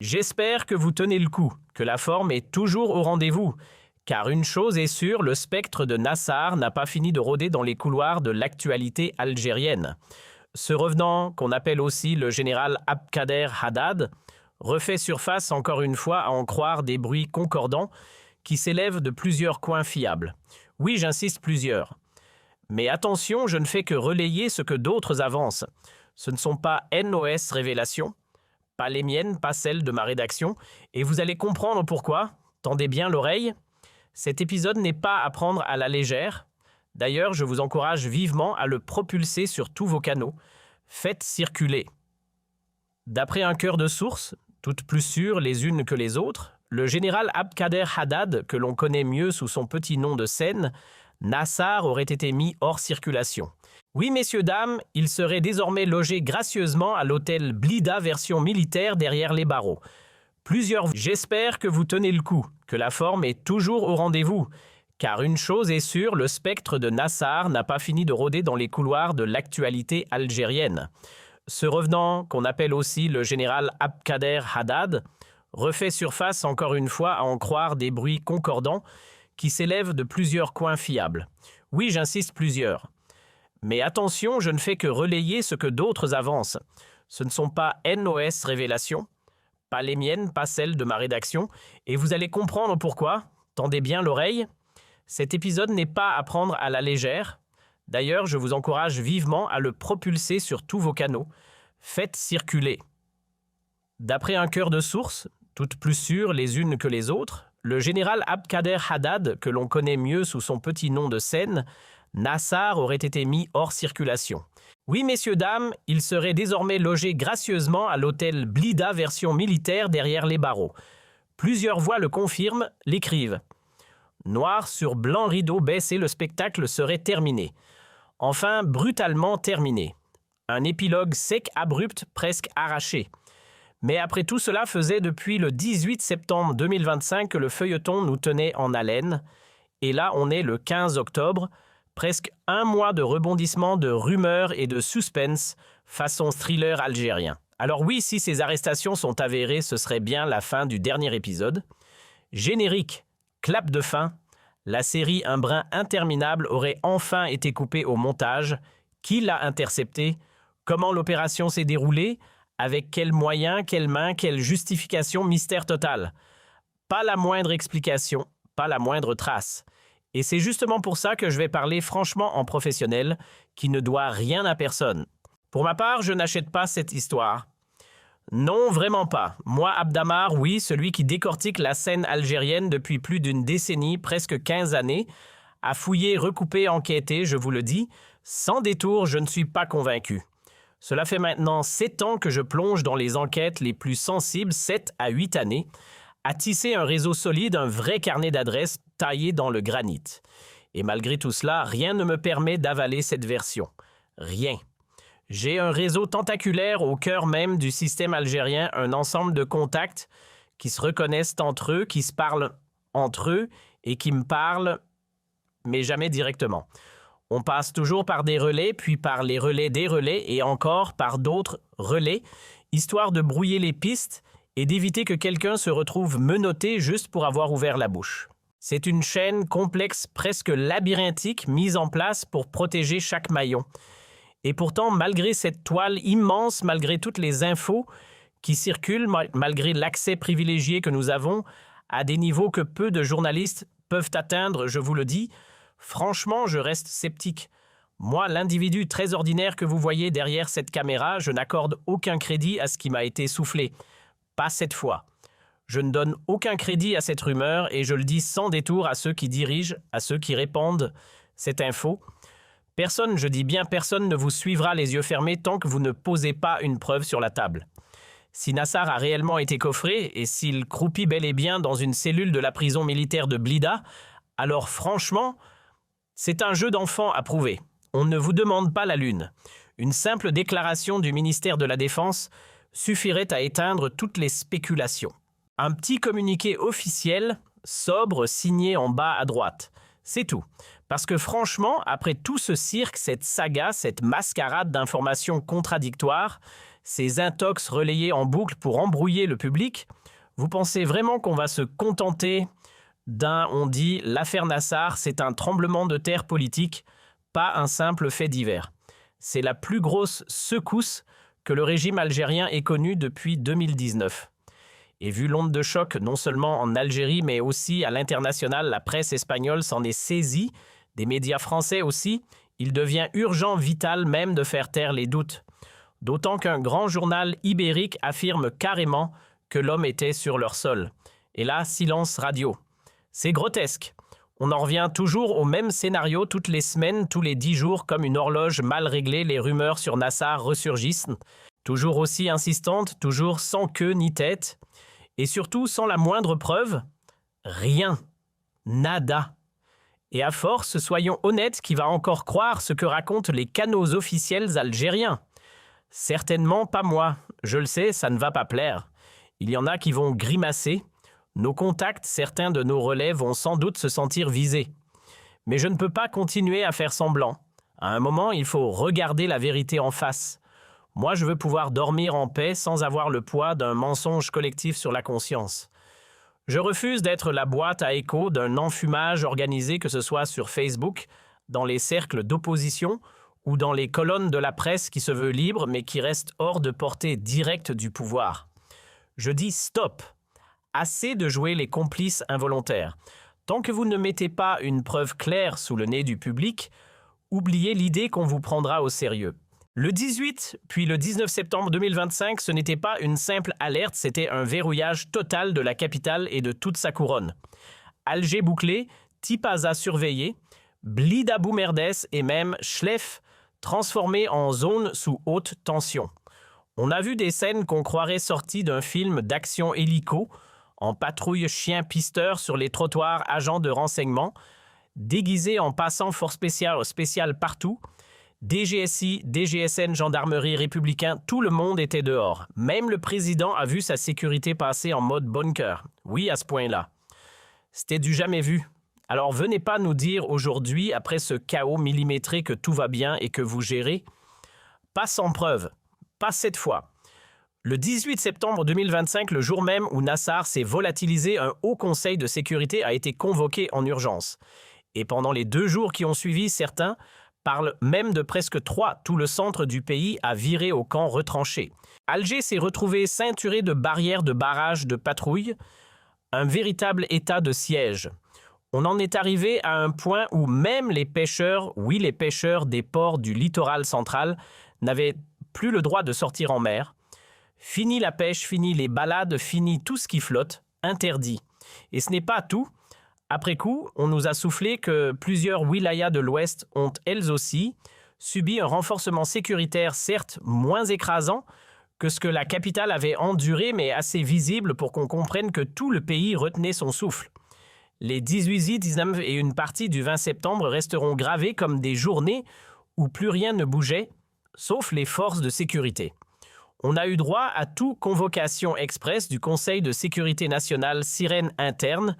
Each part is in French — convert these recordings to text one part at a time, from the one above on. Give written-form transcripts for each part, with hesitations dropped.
J'espère que vous tenez le coup, que la forme est toujours au rendez-vous. Car une chose est sûre, le spectre de Nassar n'a pas fini de rôder dans les couloirs de l'actualité algérienne. Ce revenant, qu'on appelle aussi le général Abdelkader Haddad, refait surface encore une fois à en croire des bruits concordants qui s'élèvent de plusieurs coins fiables. Oui, j'insiste, plusieurs. Mais attention, je ne fais que relayer ce que d'autres avancent. Ce ne sont pas NOS révélations, pas les miennes, pas celles de ma rédaction, et vous allez comprendre pourquoi. Tendez bien l'oreille. Cet épisode n'est pas à prendre à la légère. D'ailleurs, je vous encourage vivement à le propulser sur tous vos canaux. Faites circuler. D'après un cœur de source, toutes plus sûres les unes que les autres, le général Abdelkader Haddad, que l'on connaît mieux sous son petit nom de scène, Nassar aurait été mis hors circulation. Oui, messieurs, dames, il serait désormais logé gracieusement à l'hôtel Blida version militaire derrière les barreaux. J'espère que vous tenez le coup, que la forme est toujours au rendez-vous. Car une chose est sûre, le spectre de Nassar n'a pas fini de rôder dans les couloirs de l'actualité algérienne. Ce revenant, qu'on appelle aussi le général Abdelkader Haddad, refait surface encore une fois à en croire des bruits concordants qui s'élèvent de plusieurs coins fiables. Oui, j'insiste, plusieurs. Mais attention, je ne fais que relayer ce que d'autres avancent. Ce ne sont pas NOS révélations, pas les miennes, pas celles de ma rédaction, et vous allez comprendre pourquoi. Tendez bien l'oreille. Cet épisode n'est pas à prendre à la légère. D'ailleurs, je vous encourage vivement à le propulser sur tous vos canaux. Faites circuler. D'après un cœur de source, toutes plus sûres les unes que les autres, le général Abdelkader Haddad, que l'on connaît mieux sous son petit nom de scène, Nassar aurait été mis hors circulation. Oui, messieurs, dames, il serait désormais logé gracieusement à l'hôtel Blida version militaire derrière les barreaux. Plusieurs voix le confirment, l'écrivent. Noir sur blanc rideau baissé, le spectacle serait terminé. Enfin, brutalement terminé. Un épilogue sec, abrupt, presque arraché. Mais après tout cela faisait depuis le 18 septembre 2025 que le feuilleton nous tenait en haleine. Et là, on est le 15 octobre, presque un mois de rebondissements, de rumeurs et de suspense façon thriller algérien. Alors oui, si ces arrestations sont avérées, ce serait bien la fin du dernier épisode. Générique, clap de fin, la série Un brin interminable aurait enfin été coupée au montage. Qui l'a interceptée? Comment l'opération s'est déroulée? Avec quels moyens, quelles mains, quelle justification? Mystère total. Pas la moindre explication, pas la moindre trace. Et c'est justement pour ça que je vais parler franchement en professionnel, qui ne doit rien à personne. Pour ma part, je n'achète pas cette histoire. Non, vraiment pas. Moi, Abdamar, oui, celui qui décortique la scène algérienne depuis plus d'une décennie, presque 15 années, a fouillé, recoupé, enquêté, je vous le dis, sans détour, je ne suis pas convaincu. Cela fait maintenant 7 ans que je plonge dans les enquêtes les plus sensibles, 7 à 8 années, à tisser un réseau solide, un vrai carnet d'adresses taillé dans le granit. Et malgré tout cela, rien ne me permet d'avaler cette version. Rien. J'ai un réseau tentaculaire au cœur même du système algérien, un ensemble de contacts qui se reconnaissent entre eux, qui se parlent entre eux et qui me parlent, mais jamais directement. On passe toujours par des relais, puis par les relais des relais et encore par d'autres relais, histoire de brouiller les pistes et d'éviter que quelqu'un se retrouve menotté juste pour avoir ouvert la bouche. C'est une chaîne complexe, presque labyrinthique, mise en place pour protéger chaque maillon. Et pourtant, malgré cette toile immense, malgré toutes les infos qui circulent, malgré l'accès privilégié que nous avons à des niveaux que peu de journalistes peuvent atteindre, je vous le dis, franchement, je reste sceptique. Moi, l'individu très ordinaire que vous voyez derrière cette caméra, je n'accorde aucun crédit à ce qui m'a été soufflé. Pas cette fois. Je ne donne aucun crédit à cette rumeur et je le dis sans détour à ceux qui dirigent, à ceux qui répandent cette info. Personne, je dis bien personne, ne vous suivra les yeux fermés tant que vous ne posez pas une preuve sur la table. Si Nassar a réellement été coffré et s'il croupit bel et bien dans une cellule de la prison militaire de Blida, alors franchement, c'est un jeu d'enfant à prouver. On ne vous demande pas la lune. Une simple déclaration du ministère de la Défense suffirait à éteindre toutes les spéculations. Un petit communiqué officiel, sobre, signé en bas à droite. C'est tout. Parce que franchement, après tout ce cirque, cette saga, cette mascarade d'informations contradictoires, ces intox relayés en boucle pour embrouiller le public, vous pensez vraiment qu'on va se contenter on dit, l'affaire Nassar, c'est un tremblement de terre politique, pas un simple fait divers. C'est la plus grosse secousse que le régime algérien ait connue depuis 2019. Et vu l'onde de choc non seulement en Algérie, mais aussi à l'international, la presse espagnole s'en est saisie, des médias français aussi, il devient urgent, vital même de faire taire les doutes. D'autant qu'un grand journal ibérique affirme carrément que l'homme était sur leur sol. Et là, silence radio. C'est grotesque. On en revient toujours au même scénario toutes les semaines, tous les 10 jours, comme une horloge mal réglée, les rumeurs sur Nassar ressurgissent. Toujours aussi insistantes, toujours sans queue ni tête. Et surtout sans la moindre preuve, rien. Nada. Et à force, soyons honnêtes, qui va encore croire ce que racontent les canaux officiels algériens? Certainement pas moi. Je le sais, ça ne va pas plaire. Il y en a qui vont grimacer. Nos contacts, certains de nos relais vont sans doute se sentir visés. Mais je ne peux pas continuer à faire semblant. À un moment, il faut regarder la vérité en face. Moi, je veux pouvoir dormir en paix sans avoir le poids d'un mensonge collectif sur la conscience. Je refuse d'être la boîte à écho d'un enfumage organisé, que ce soit sur Facebook, dans les cercles d'opposition ou dans les colonnes de la presse qui se veut libre mais qui reste hors de portée directe du pouvoir. Je dis stop. Assez de jouer les complices involontaires. Tant que vous ne mettez pas une preuve claire sous le nez du public, oubliez l'idée qu'on vous prendra au sérieux. Le 18 puis le 19 septembre 2025, ce n'était pas une simple alerte, c'était un verrouillage total de la capitale et de toute sa couronne. Alger bouclé, Tipaza surveillé, Blida Boumerdes et même Chlef transformés en zone sous haute tension. On a vu des scènes qu'on croirait sorties d'un film d'action hélico, en patrouille chien-pisteur sur les trottoirs, agents de renseignement, déguisés en passants force spéciale partout, DGSI, DGSN, gendarmerie, républicains, tout le monde était dehors. Même le président a vu sa sécurité passer en mode bunker. Oui, à ce point-là. C'était du jamais vu. Alors venez pas nous dire aujourd'hui, après ce chaos millimétré, que tout va bien et que vous gérez. Pas sans preuve. Pas cette fois. Le 18 septembre 2025, le jour même où Nassar s'est volatilisé, un haut conseil de sécurité a été convoqué en urgence. Et pendant les 2 jours qui ont suivi, certains parlent même de presque 3. Tout le centre du pays a viré au camp retranché. Alger s'est retrouvé ceinturé de barrières, de barrages, de patrouilles. Un véritable état de siège. On en est arrivé à un point où même les pêcheurs, oui les pêcheurs des ports du littoral central, n'avaient plus le droit de sortir en mer. Fini la pêche, fini les balades, fini tout ce qui flotte, interdit. Et ce n'est pas tout. Après coup, on nous a soufflé que plusieurs wilayas de l'Ouest ont, elles aussi, subi un renforcement sécuritaire certes moins écrasant que ce que la capitale avait enduré, mais assez visible pour qu'on comprenne que tout le pays retenait son souffle. Les 18, 19 et une partie du 20 septembre resteront gravés comme des journées où plus rien ne bougeait, sauf les forces de sécurité. On a eu droit à toute convocation express du Conseil de sécurité nationale sirène interne,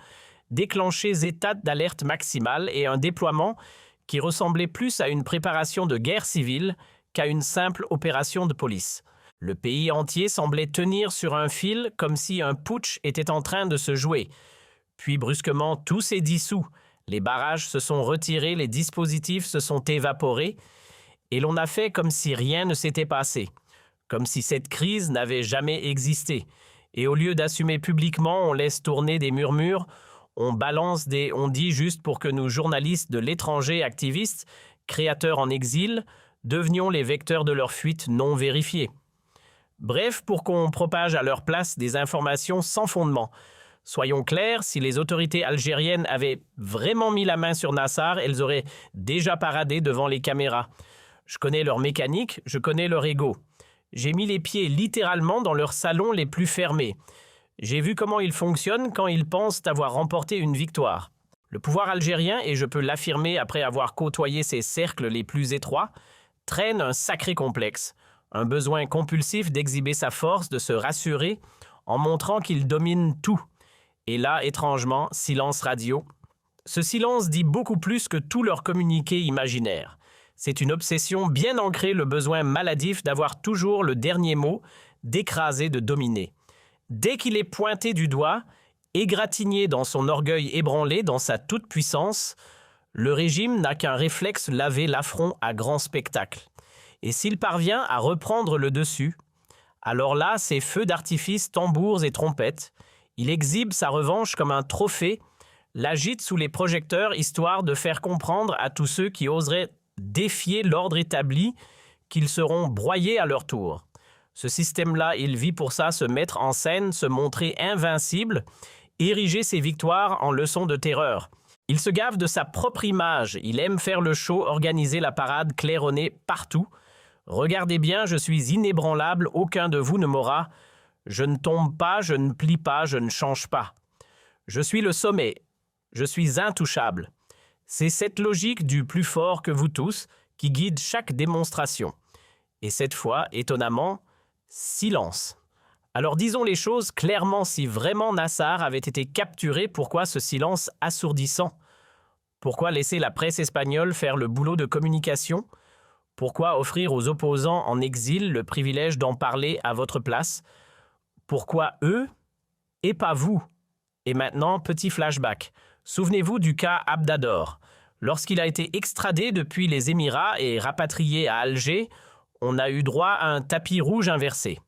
déclenché état d'alerte maximale et un déploiement qui ressemblait plus à une préparation de guerre civile qu'à une simple opération de police. Le pays entier semblait tenir sur un fil comme si un putsch était en train de se jouer. Puis brusquement, tout s'est dissous. Les barrages se sont retirés, les dispositifs se sont évaporés et l'on a fait comme si rien ne s'était passé. Comme si cette crise n'avait jamais existé. Et au lieu d'assumer publiquement, on laisse tourner des murmures, on dit juste pour que nous, journalistes de l'étranger activistes, créateurs en exil, devenions les vecteurs de leur fuite non vérifiée. Bref, pour qu'on propage à leur place des informations sans fondement. Soyons clairs, si les autorités algériennes avaient vraiment mis la main sur Nassar, elles auraient déjà paradé devant les caméras. Je connais leur mécanique, je connais leur ego. J'ai mis les pieds littéralement dans leurs salons les plus fermés. J'ai vu comment ils fonctionnent quand ils pensent avoir remporté une victoire. Le pouvoir algérien, et je peux l'affirmer après avoir côtoyé ses cercles les plus étroits, traîne un sacré complexe, un besoin compulsif d'exhiber sa force, de se rassurer, en montrant qu'il domine tout. Et là, étrangement, silence radio. Ce silence dit beaucoup plus que tout leur communiqué imaginaire. C'est une obsession bien ancrée, le besoin maladif d'avoir toujours le dernier mot, d'écraser, de dominer. Dès qu'il est pointé du doigt, égratigné dans son orgueil ébranlé, dans sa toute-puissance, le régime n'a qu'un réflexe, laver l'affront à grand spectacle. Et s'il parvient à reprendre le dessus, alors là, c'est feux d'artifice, tambours et trompettes. Il exhibe sa revanche comme un trophée, l'agite sous les projecteurs, histoire de faire comprendre à tous ceux qui oseraient défier l'ordre établi qu'ils seront broyés à leur tour. Ce système-là, il vit pour ça se mettre en scène, se montrer invincible, ériger ses victoires en leçons de terreur. Il se gave de sa propre image, il aime faire le show, organiser la parade, claironner partout. Regardez bien, je suis inébranlable, aucun de vous ne m'aura. Je ne tombe pas, je ne plie pas, je ne change pas. Je suis le sommet, je suis intouchable. C'est cette logique du plus fort que vous tous qui guide chaque démonstration. Et cette fois, étonnamment, silence. Alors disons les choses clairement, si vraiment Nassar avait été capturé, pourquoi ce silence assourdissant? Pourquoi laisser la presse espagnole faire le boulot de communication? Pourquoi offrir aux opposants en exil le privilège d'en parler à votre place? Pourquoi eux et pas vous? Et maintenant, petit flashback. Souvenez-vous du cas Abdador. Lorsqu'il a été extradé depuis les Émirats et rapatrié à Alger, on a eu droit à un tapis rouge inversé.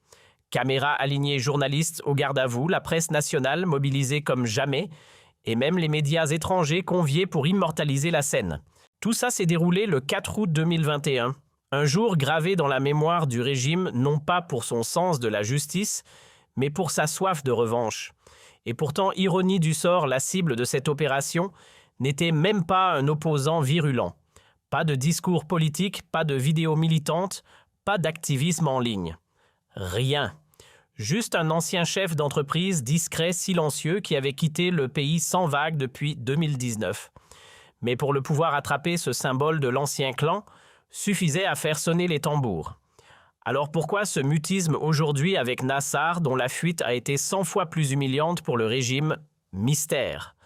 Caméras alignées, journalistes au garde à vous, la presse nationale mobilisée comme jamais, et même les médias étrangers conviés pour immortaliser la scène. Tout ça s'est déroulé le 4 août 2021, un jour gravé dans la mémoire du régime, non pas pour son sens de la justice, mais pour sa soif de revanche. Et pourtant, ironie du sort, la cible de cette opération n'était même pas un opposant virulent. Pas de discours politique, pas de vidéos militantes, pas d'activisme en ligne. Rien. Juste un ancien chef d'entreprise discret, silencieux, qui avait quitté le pays sans vague depuis 2019. Mais pour le pouvoir attraper ce symbole de l'ancien clan, suffisait à faire sonner les tambours. Alors pourquoi ce mutisme aujourd'hui avec Nassar, dont la fuite a été 100 fois plus humiliante pour le régime? Mystère.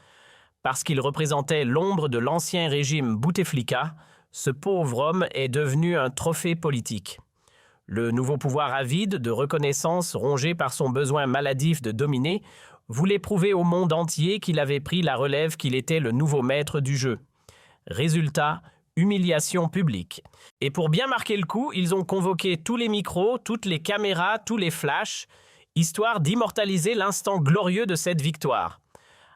Parce qu'il représentait l'ombre de l'ancien régime Bouteflika, ce pauvre homme est devenu un trophée politique. Le nouveau pouvoir avide de reconnaissance, rongé par son besoin maladif de dominer, voulait prouver au monde entier qu'il avait pris la relève, qu'il était le nouveau maître du jeu. Résultat, humiliation publique. Et pour bien marquer le coup, ils ont convoqué tous les micros, toutes les caméras, tous les flashs, histoire d'immortaliser l'instant glorieux de cette victoire.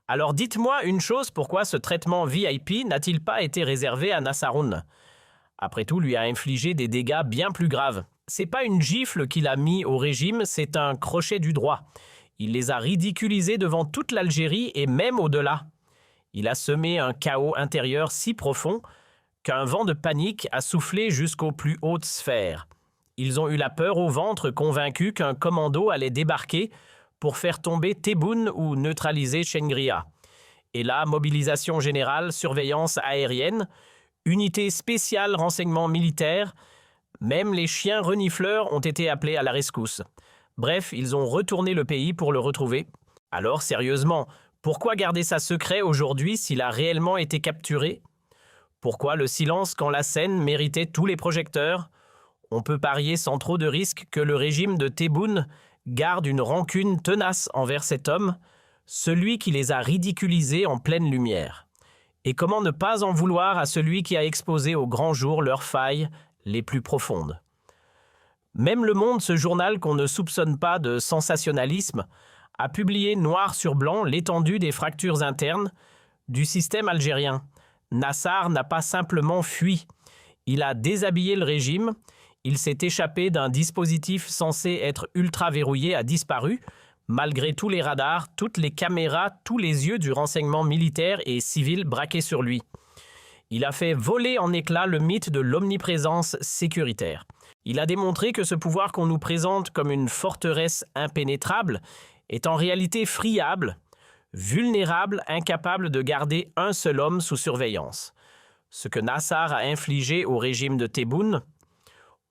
Alors dites-moi une chose, pourquoi ce traitement VIP n'a-t-il pas été réservé à Nassaroun? Après tout, lui a infligé des dégâts bien plus graves. C'est pas une gifle qu'il a mis au régime, c'est un crochet du droit. Il les a ridiculisés devant toute l'Algérie et même au-delà. Il a semé un chaos intérieur si profond qu'un vent de panique a soufflé jusqu'aux plus hautes sphères. Ils ont eu la peur au ventre, convaincus qu'un commando allait débarquer pour faire tomber Tebboune ou neutraliser Chengria. Et là, mobilisation générale, surveillance aérienne, unité spéciale renseignement militaire, même les chiens renifleurs ont été appelés à la rescousse. Bref, ils ont retourné le pays pour le retrouver. Alors, sérieusement, pourquoi garder ça secret aujourd'hui s'il a réellement été capturé? Pourquoi le silence quand la scène méritait tous les projecteurs? On peut parier sans trop de risques que le régime de Tebboune garde une rancune tenace envers cet homme, celui qui les a ridiculisés en pleine lumière. Et comment ne pas en vouloir à celui qui a exposé au grand jour leurs failles les plus profondes? Même Le Monde, ce journal qu'on ne soupçonne pas de sensationnalisme, a publié noir sur blanc l'étendue des fractures internes du système algérien. Nassar n'a pas simplement fui, il a déshabillé le régime, il s'est échappé d'un dispositif censé être ultra verrouillé, a disparu, malgré tous les radars, toutes les caméras, tous les yeux du renseignement militaire et civil braqués sur lui. Il a fait voler en éclats le mythe de l'omniprésence sécuritaire. Il a démontré que ce pouvoir qu'on nous présente comme une forteresse impénétrable est en réalité friable, vulnérable, incapable de garder un seul homme sous surveillance. Ce que Nassar a infligé au régime de Tebboune,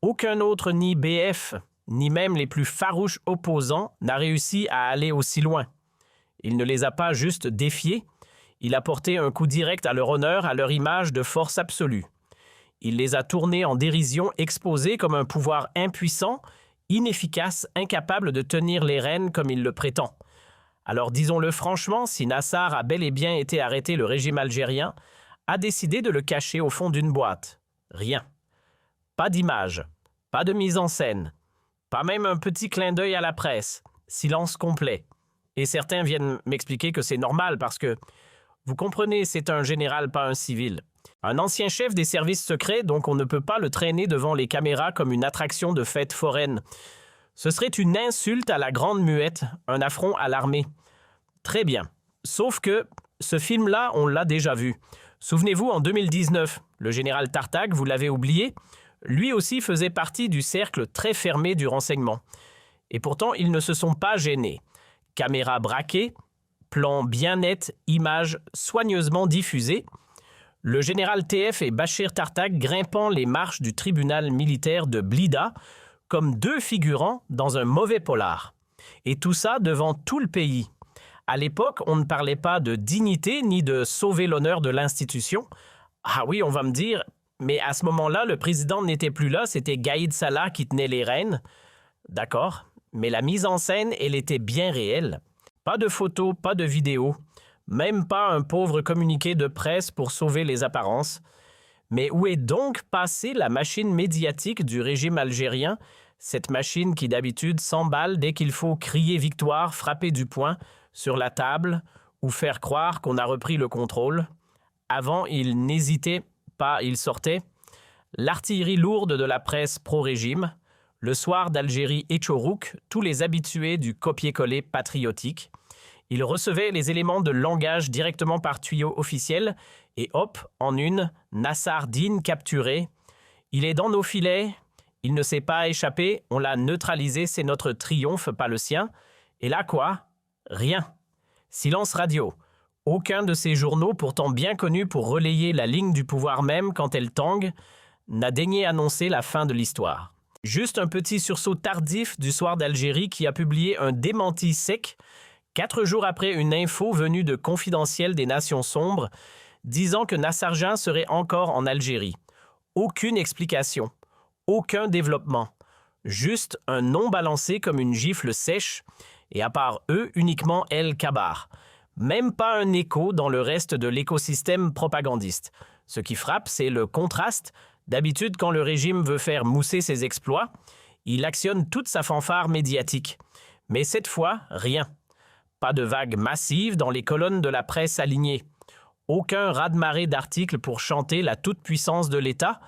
aucun autre, ni BF, ni même les plus farouches opposants, n'a réussi à aller aussi loin. Il ne les a pas juste défiés, il a porté un coup direct à leur honneur, à leur image de force absolue. Il les a tournés en dérision, exposés comme un pouvoir impuissant, inefficace, incapable de tenir les rênes comme il le prétend. Alors disons-le franchement, si Nassar a bel et bien été arrêté, le régime algérien a décidé de le cacher au fond d'une boîte. Rien. Pas d'image, pas de mise en scène, pas même un petit clin d'œil à la presse. Silence complet. Et certains viennent m'expliquer que c'est normal parce que, vous comprenez, c'est un général, pas un civil. Un ancien chef des services secrets, donc on ne peut pas le traîner devant les caméras comme une attraction de fête foraine. Ce serait une insulte à la grande muette, un affront à l'armée. Très bien. Sauf que ce film-là, on l'a déjà vu. Souvenez-vous, en 2019, le général Tartag, vous l'avez oublié, lui aussi faisait partie du cercle très fermé du renseignement. Et pourtant, ils ne se sont pas gênés. Caméra braquée, plan bien net, images soigneusement diffusées. Le général TF et Bachir Tartag grimpant les marches du tribunal militaire de Blida comme deux figurants dans un mauvais polar. Et tout ça devant tout le pays. À l'époque, on ne parlait pas de dignité ni de sauver l'honneur de l'institution. Ah oui, on va me dire, mais à ce moment-là, le président n'était plus là, c'était Gaïd Salah qui tenait les rênes. D'accord, mais la mise en scène, elle était bien réelle. Pas de photos, pas de vidéos, même pas un pauvre communiqué de presse pour sauver les apparences. Mais où est donc passée la machine médiatique du régime algérien, cette machine qui d'habitude s'emballe dès qu'il faut crier victoire, frapper du poing sur la table ou faire croire qu'on a repris le contrôle? Avant, il n'hésitait pas, il sortait. L'artillerie lourde de la presse pro-régime, le soir d'Algérie et Tchourouk, tous les habitués du copier-coller patriotique. Il recevait les éléments de langage directement par tuyau officiel et hop, en une, Nassar Dine capturé. Il est dans nos filets, il ne s'est pas échappé, on l'a neutralisé, c'est notre triomphe, pas le sien. Et là quoi? Rien. Silence radio. Aucun de ces journaux, pourtant bien connus pour relayer la ligne du pouvoir même quand elle tangue, n'a daigné annoncer la fin de l'histoire. Juste un petit sursaut tardif du soir d'Algérie qui a publié un démenti sec 4 jours après une info venue de Confidentiel des Nations Sombres disant que Nassarjan serait encore en Algérie. Aucune explication, aucun développement, juste un nom balancé comme une gifle sèche et à part eux uniquement El Kabar. Même pas un écho dans le reste de l'écosystème propagandiste. Ce qui frappe, c'est le contraste. D'habitude, quand le régime veut faire mousser ses exploits, il actionne toute sa fanfare médiatique. Mais cette fois, rien. Pas de vague massive dans les colonnes de la presse alignées. Aucun raz-de-marée d'articles pour chanter la toute-puissance de l'État.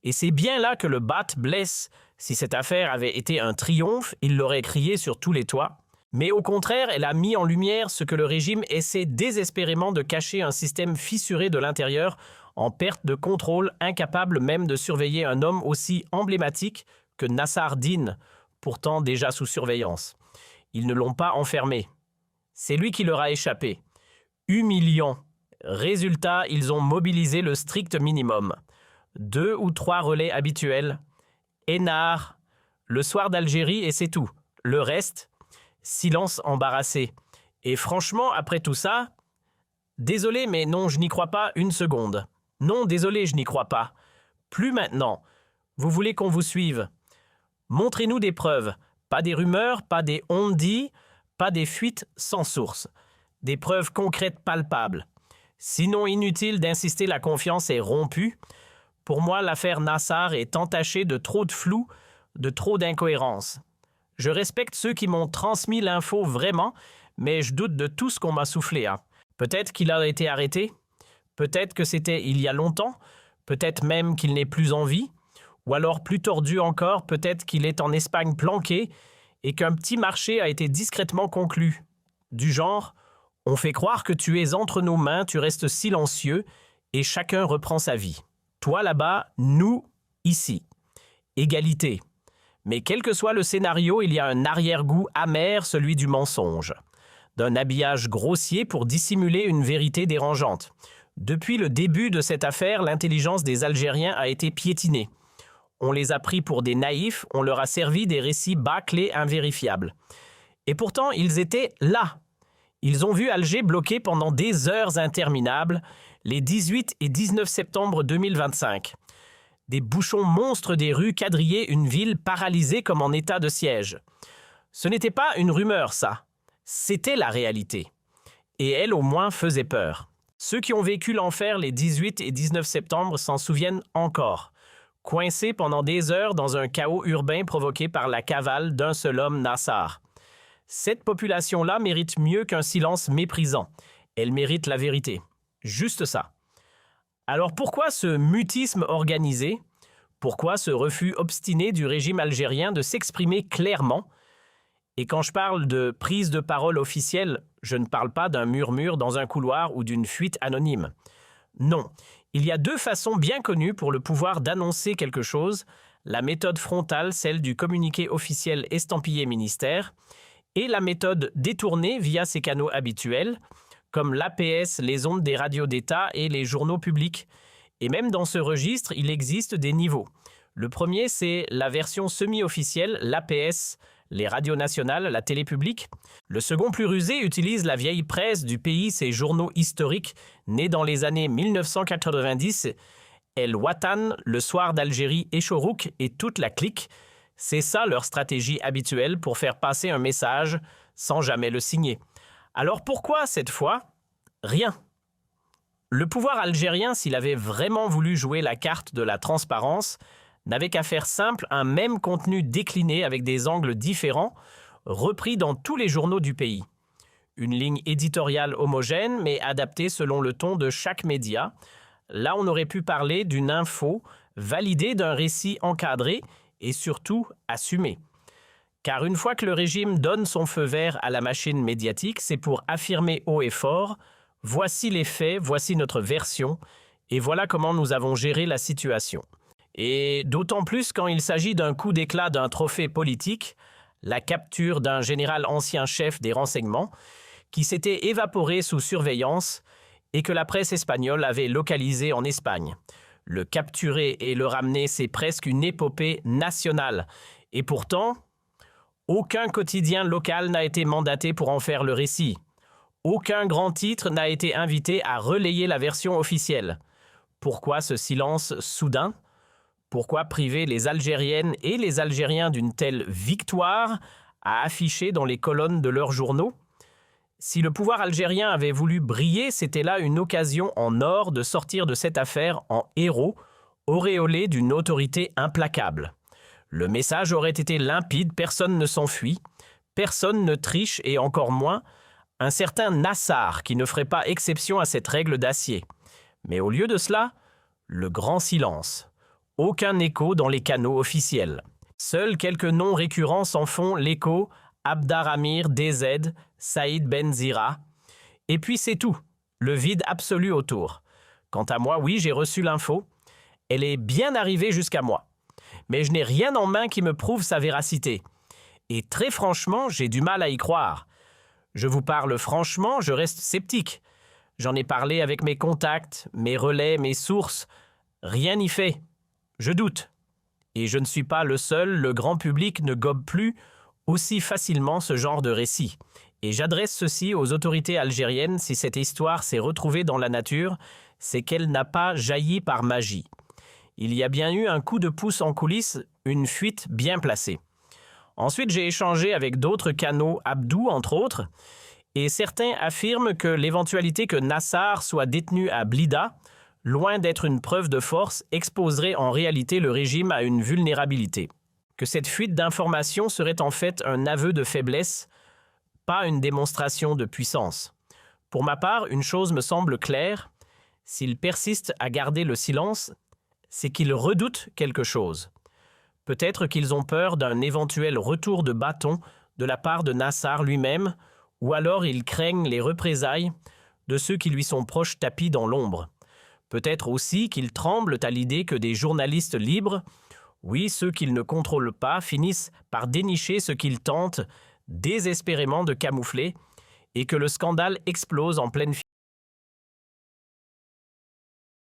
Et c'est bien là que le bat blesse. Si cette affaire avait été un triomphe, il l'aurait crié sur tous les toits. Mais au contraire, elle a mis en lumière ce que le régime essaie désespérément de cacher, un système fissuré de l'intérieur, en perte de contrôle, incapable même de surveiller un homme aussi emblématique que Nassar Dine, pourtant déjà sous surveillance. Ils ne l'ont pas enfermé. C'est lui qui leur a échappé. Humiliant. Résultat, ils ont mobilisé le strict minimum. 2 ou 3 relais habituels. Hénard, le soir d'Algérie et c'est tout. Le reste, silence embarrassé. Et franchement, après tout ça, désolé, mais non, je n'y crois pas une seconde. Non, désolé, je n'y crois pas. Plus maintenant. Vous voulez qu'on vous suive? Montrez-nous des preuves. Pas des rumeurs, pas des on-dit, pas des fuites sans source. Des preuves concrètes palpables. Sinon, inutile d'insister, la confiance est rompue. Pour moi, l'affaire Nassar est entachée de trop de flou, de trop d'incohérences. Je respecte ceux qui m'ont transmis l'info vraiment, mais je doute de tout ce qu'on m'a soufflé. Peut-être qu'il a été arrêté, peut-être que c'était il y a longtemps, peut-être même qu'il n'est plus en vie, ou alors plus tordu encore, peut-être qu'il est en Espagne planqué et qu'un petit marché a été discrètement conclu. Du genre, on fait croire que tu es entre nos mains, tu restes silencieux et chacun reprend sa vie. Toi là-bas, nous ici. Égalité. Mais quel que soit le scénario, il y a un arrière-goût amer, celui du mensonge. D'un habillage grossier pour dissimuler une vérité dérangeante. Depuis le début de cette affaire, l'intelligence des Algériens a été piétinée. On les a pris pour des naïfs, on leur a servi des récits bâclés invérifiables. Et pourtant, ils étaient là. Ils ont vu Alger bloqué pendant des heures interminables, les 18 et 19 septembre 2025. Des bouchons monstres des rues quadrillaient une ville paralysée comme en état de siège. Ce n'était pas une rumeur, ça. C'était la réalité. Et elle, au moins, faisait peur. Ceux qui ont vécu l'enfer les 18 et 19 septembre s'en souviennent encore. Coincés pendant des heures dans un chaos urbain provoqué par la cavale d'un seul homme, Nassar. Cette population-là mérite mieux qu'un silence méprisant. Elle mérite la vérité. Juste ça. Alors pourquoi ce mutisme organisé? Pourquoi ce refus obstiné du régime algérien de s'exprimer clairement? Et quand je parle de prise de parole officielle, je ne parle pas d'un murmure dans un couloir ou d'une fuite anonyme. Non, il y a deux façons bien connues pour le pouvoir d'annoncer quelque chose, la méthode frontale, celle du communiqué officiel estampillé ministère, et la méthode détournée via ses canaux habituels, comme l'APS, les ondes des radios d'État et les journaux publics. Et même dans ce registre, il existe des niveaux. Le premier, c'est la version semi-officielle, l'APS, les radios nationales, la télé publique. Le second, plus rusé, utilise la vieille presse du pays, ses journaux historiques, nés dans les années 1990, El Watan, Le Soir d'Algérie et Chourouk et toute la clique. C'est ça leur stratégie habituelle pour faire passer un message sans jamais le signer. Alors pourquoi cette fois? Rien. Le pouvoir algérien, s'il avait vraiment voulu jouer la carte de la transparence, n'avait qu'à faire simple un même contenu décliné avec des angles différents, repris dans tous les journaux du pays. Une ligne éditoriale homogène, mais adaptée selon le ton de chaque média. Là, on aurait pu parler d'une info validée d'un récit encadré et surtout assumé. Car une fois que le régime donne son feu vert à la machine médiatique, c'est pour affirmer haut et fort « Voici les faits, voici notre version, et voilà comment nous avons géré la situation ». Et d'autant plus quand il s'agit d'un coup d'éclat d'un trophée politique, la capture d'un général ancien chef des renseignements, qui s'était évaporé sous surveillance et que la presse espagnole avait localisé en Espagne. Le capturer et le ramener, c'est presque une épopée nationale. Et pourtant, aucun quotidien local n'a été mandaté pour en faire le récit. Aucun grand titre n'a été invité à relayer la version officielle. Pourquoi ce silence soudain? Pourquoi priver les Algériennes et les Algériens d'une telle victoire à afficher dans les colonnes de leurs journaux? Si le pouvoir algérien avait voulu briller, c'était là une occasion en or de sortir de cette affaire en héros, auréolé d'une autorité implacable. Le message aurait été limpide, personne ne s'enfuit, personne ne triche et encore moins un certain Nassar qui ne ferait pas exception à cette règle d'acier. Mais au lieu de cela, le grand silence. Aucun écho dans les canaux officiels. Seuls quelques noms récurrents s'en font l'écho, Abdaramir DZ, Saïd Benzira. Et puis c'est tout, le vide absolu autour. Quant à moi, oui, j'ai reçu l'info. Elle est bien arrivée jusqu'à moi. Mais je n'ai rien en main qui me prouve sa véracité. Et très franchement, j'ai du mal à y croire. Je vous parle franchement, je reste sceptique. J'en ai parlé avec mes contacts, mes relais, mes sources. Rien n'y fait. Je doute. Et je ne suis pas le seul, le grand public ne gobe plus aussi facilement ce genre de récit. Et j'adresse ceci aux autorités algériennes, si cette histoire s'est retrouvée dans la nature, c'est qu'elle n'a pas jailli par magie. Il y a bien eu un coup de pouce en coulisses, une fuite bien placée. Ensuite, j'ai échangé avec d'autres canaux, Abdou entre autres, et certains affirment que l'éventualité que Nassar soit détenu à Blida, loin d'être une preuve de force, exposerait en réalité le régime à une vulnérabilité. Que cette fuite d'informations serait en fait un aveu de faiblesse, pas une démonstration de puissance. Pour ma part, une chose me semble claire, s'ils persistent à garder le silence, c'est qu'ils redoutent quelque chose. Peut-être qu'ils ont peur d'un éventuel retour de bâton de la part de Nassar lui-même, ou alors ils craignent les représailles de ceux qui lui sont proches tapis dans l'ombre. Peut-être aussi qu'ils tremblent à l'idée que des journalistes libres, oui, ceux qu'ils ne contrôlent pas, finissent par dénicher ce qu'ils tentent désespérément de camoufler et que le scandale explose en pleine